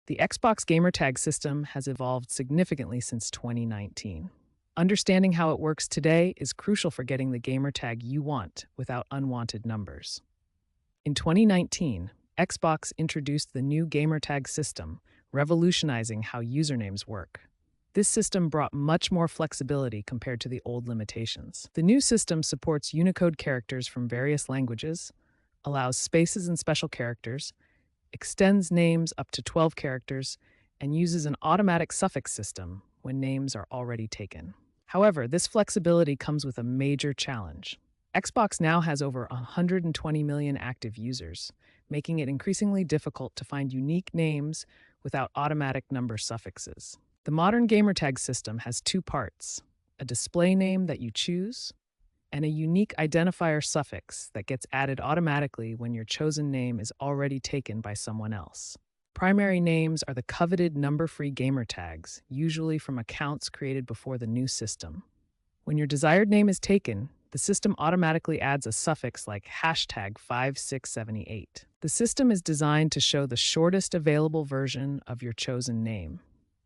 The Xbox Gamertag system has evolved significantly since 2019. Understanding how it works today is crucial for getting the gamertag you want without unwanted numbers. In 2019, Xbox introduced the new gamertag system, revolutionizing how usernames work. This system brought much more flexibility compared to the old limitations. The new system supports Unicode characters from various languages, allows spaces and special characters, extends names up to 12 characters, and uses an automatic suffix system when names are already taken. However, this flexibility comes with a major challenge. Xbox now has over 120 million active users, making it increasingly difficult to find unique names without automatic number suffixes. The modern gamertag system has two parts: a display name that you choose, and a unique identifier suffix that gets added automatically when your chosen name is already taken by someone else. Primary names are the coveted number-free gamertags, usually from accounts created before the new system. When your desired name is taken, the system automatically adds a suffix like #5678. The system is designed to show the shortest available version of your chosen name.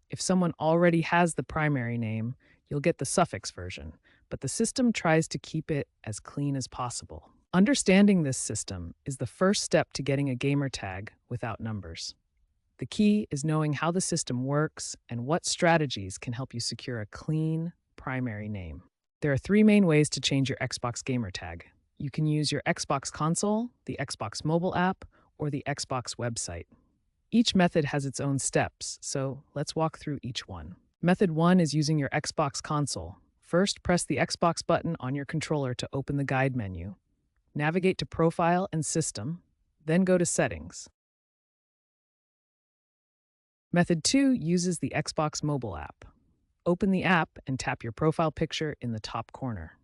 If someone already has the primary name, you'll get the suffix version, but the system tries to keep it as clean as possible. Understanding this system is the first step to getting a gamer tag without numbers. The key is knowing how the system works and what strategies can help you secure a clean primary name. There are three main ways to change your Xbox gamer tag. You can use your Xbox console, the Xbox mobile app, or the Xbox website. Each method has its own steps, so let's walk through each one. Method 1 is using your Xbox console. First, press the Xbox button on your controller to open the guide menu. Navigate to Profile and System, then go to Settings. Method 2 uses the Xbox mobile app. Open the app and tap your profile picture in the top corner.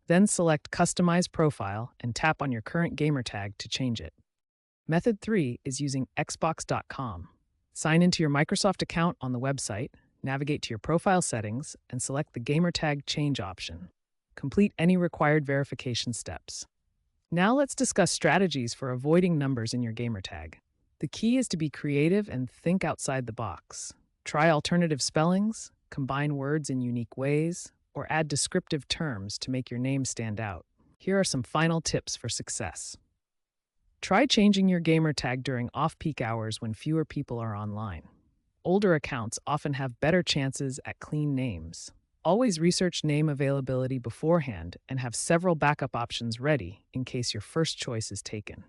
Then select Customize Profile and tap on your current gamertag to change it. Method 3 is using Xbox.com. Sign into your Microsoft account on the website, navigate to your profile settings, and select the gamertag change option. Complete any required verification steps. Now let's discuss strategies for avoiding numbers in your gamertag. The key is to be creative and think outside the box. Try alternative spellings, combine words in unique ways, or add descriptive terms to make your name stand out. Here are some final tips for success. Try changing your gamertag during off-peak hours when fewer people are online. Older accounts often have better chances at clean names. Always research name availability beforehand and have several backup options ready in case your first choice is taken.